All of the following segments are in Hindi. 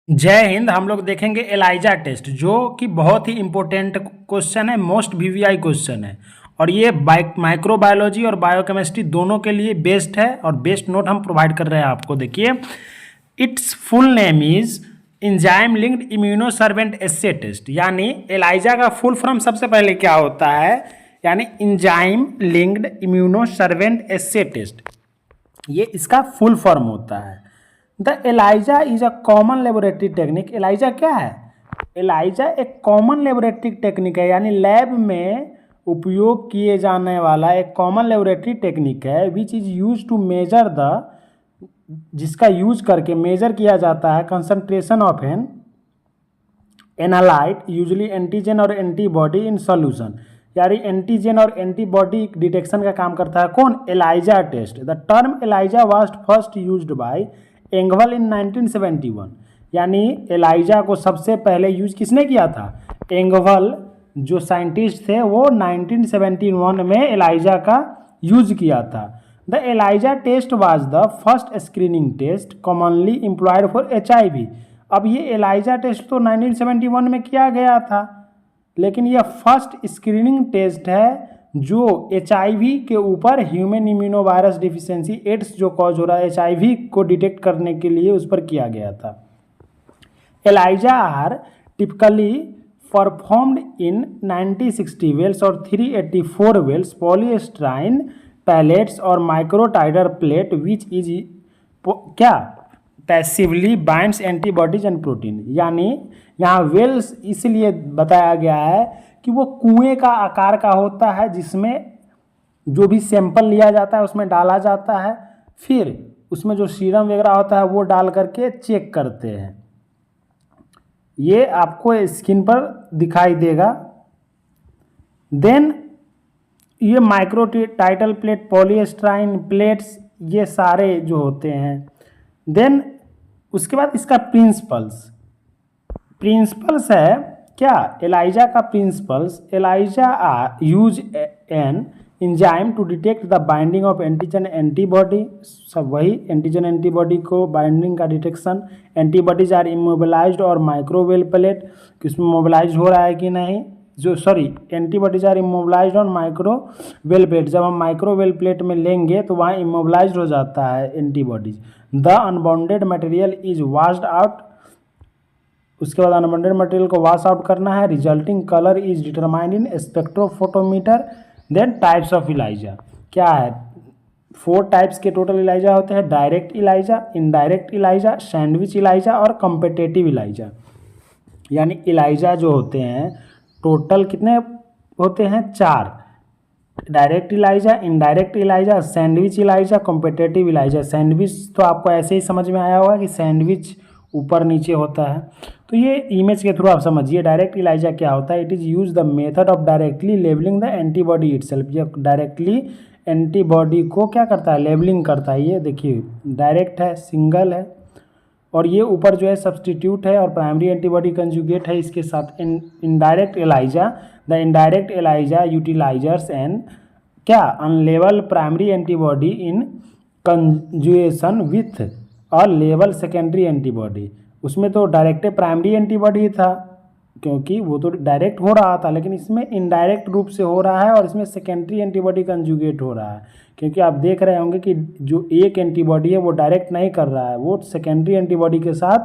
जय हिंद। हम लोग देखेंगे एलाइजा टेस्ट, जो कि बहुत ही इम्पोर्टेंट क्वेश्चन है, मोस्ट वीवीआई क्वेश्चन है। और ये माइक्रोबायोलॉजी और बायोकेमिस्ट्री दोनों के लिए बेस्ट है और बेस्ट नोट हम प्रोवाइड कर रहे हैं आपको। देखिए, it's full name is enzyme linked immunosorbent assay test. यानी एलाइजा का फुल फॉर्म सबसे पहले क्या होता है, यानी enzyme linked immunosorbent assay test, ये इसका फुल फॉर्म होता है। The ELISA is a common laboratory technique. ELISA क्या है? एलाइजा एक कॉमन लेबोरेटरी टेक्निक है, यानी लैब में उपयोग किए जाने वाला एक कॉमन लेबोरेटरी टेक्निक है, which is use to measure the, जिसका यूज करके मेजर किया जाता है concentration of an analyte, usually antigen और एंटीबॉडी इन सॉल्यूशन। यानी एंटीजन और एंटीबॉडी डिटेक्शन का काम करता है कौन? ELISA test. The term ELISA was first used by Engvall in 1971। यानी एलाइजा को सबसे पहले यूज किसने किया था? एंगवल जो साइंटिस्ट थे वो 1971 में एलाइजा का यूज किया था। The ELISA test was the first screening test commonly employed for HIV। अब ये एलाइजा टेस्ट तो 1971 में किया गया था, लेकिन यह फर्स्ट स्क्रीनिंग टेस्ट है जो HIV के ऊपर ह्यूमन इम्यूनोवायरस डिफिशियंसी एड्स जो कॉज हो रहा है HIV को डिटेक्ट करने के लिए उस पर किया गया था। ELISA are typically performed in 90-60 wells और 384 वेल्स पॉलीस्टाइरीन पैलेट्स और माइक्रोटाइडर प्लेट विच इज क्या passively binds antibodies and protein. यानी यहाँ वेल्स इसलिए बताया गया है कि वो कुएं का आकार का होता है, जिसमें जो भी सैंपल लिया जाता है उसमें डाला जाता है, फिर उसमें जो सीरम वगैरह होता है वो डाल करके चेक करते हैं। ये आपको स्क्रीन पर दिखाई देगा। देन ये माइक्रोटाइडल प्लेट, पॉलीस्टाइरीन प्लेट्स, ये सारे जो होते हैं। देन उसके बाद इसका प्रिंसिपल्स है क्या? एलाइजा का principles, ELISA use an enzyme to detect the binding of antigen antibody. सब वही एंटीजन एंटीबॉडी को बाइंडिंग का डिटेक्शन। एंटीबॉडीज आर इमोबिलाइज्ड और माइक्रोवेल प्लेट, कि उसमें मोबिलाइज हो रहा है कि नहीं, antibodies are immobilised on microwell plate. जब हम माइक्रोवेल प्लेट में लेंगे तो वहाँ इमोबिलाइज्ड हो जाता है antibodies. The unbounded material is washed out. उसके बाद अनबाउंडेड मटेरियल को वॉश आउट करना है। Resulting colour is determined in spectrophotometer. Then types of ELISA क्या है? 4 टाइप्स के टोटल इलाइजा होते हैं: direct ELISA, indirect ELISA, sandwich ELISA और कॉम्पिटिटिव इलाइजा। यानी इलाइजा जो होते हैं टोटल कितने होते हैं? 4। Direct ELISA, indirect ELISA, sandwich ELISA, competitive ELISA. Sandwich तो आपको ऐसे ही समझ में आया होगा कि सैंडविच ऊपर नीचे होता है, तो ये इमेज के थ्रू आप समझिए। डायरेक्ट इलाइजा क्या होता है? It is use the method of directly labelling the antibody itself. ये डायरेक्टली एंटीबॉडी को क्या करता है? लेबलिंग करता है। ये देखिए डायरेक्ट है, सिंगल है, और ये ऊपर जो है सब्सटीट्यूट है और प्राइमरी एंटीबॉडी कंजुगेट है इसके साथ। Indirect ELISA, the indirect ELISA utilizers and क्या unlabelled primary antibody in conjugation with और लेवल सेकेंडरी एंटीबॉडी। उसमें तो डायरेक्ट प्राइमरी एंटीबॉडी था क्योंकि वो तो डायरेक्ट हो रहा था, लेकिन इसमें इनडायरेक्ट रूप से हो रहा है और इसमें सेकेंडरी एंटीबॉडी कंजुगेट हो रहा है, क्योंकि आप देख रहे होंगे कि जो एक एंटीबॉडी है वो डायरेक्ट नहीं कर रहा है, वो सेकेंडरी एंटीबॉडी के साथ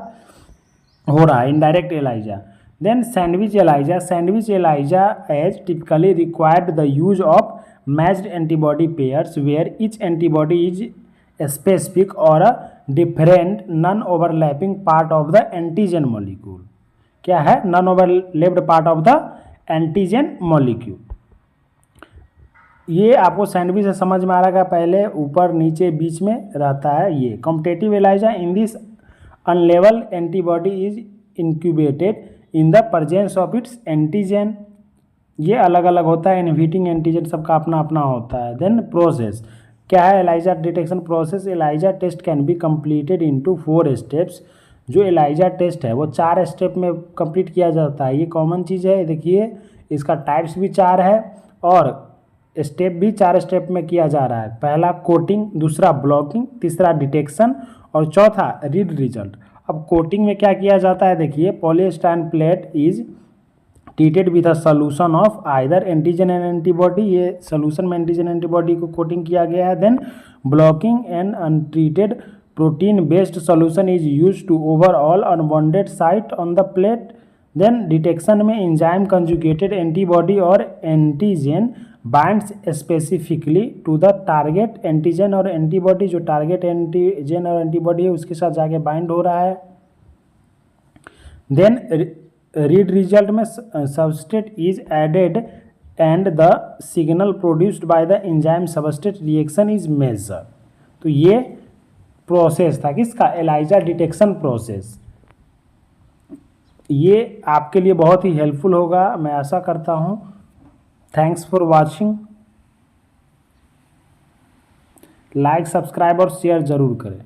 हो रहा है, indirect ELISA. Then sandwich ELISA, sandwich ELISA as typically required the use of matched antibody pairs where each antibody is specific और a different non overlapping part of the antigen molecule. क्या है? Non overlapped part of the antigen molecule. ये आपको सैंडविच से समझ में आ रहा है, पहले ऊपर नीचे बीच में रहता है। ये competitive ELISA, in this unlabel antibody is incubated in the presence of its antigen. ये अलग अलग होता है, इनहिबिटिंग एंटीजन सबका अपना अपना होता है। देन प्रोसेस क्या है? ELISA detection process. ELISA test can be completed into 4 steps. जो एलाइजा टेस्ट है वो 4 स्टेप में कंप्लीट किया जाता है। ये कॉमन चीज़ है, देखिए इसका टाइप्स भी 4 है और स्टेप भी 4 स्टेप में किया जा रहा है। पहला कोटिंग, दूसरा ब्लॉकिंग, तीसरा डिटेक्शन और चौथा रीड रिजल्ट। अब कोटिंग में क्या किया जाता है, देखिए polystyrene plate is treated with a solution of either antigen and antibody, ये सॉल्यूशन में एंटीजन एंटीबॉडी को कोटिंग किया गया है। Then blocking and untreated protein based solution is use to overall unbonded site on the plate. Then detection में एंजाइम कंजुगेटेड एंटीबॉडी और antigen binds specifically to the target antigen, और एंटीबॉडी जो टारगेट एंटीजन और एंटीबॉडी है उसके साथ जाके बाइंड हो रहा है। देन रीड रिजल्ट में substrate is added and the signal produced by the enzyme substrate reaction is measure. तो ये प्रोसेस था किसका, एलाइजा डिटेक्शन प्रोसेस। ये आपके लिए बहुत ही हेल्पफुल होगा, मैं आशा करता हूँ। Thanks for watching. Like, subscribe और शेयर जरूर करें।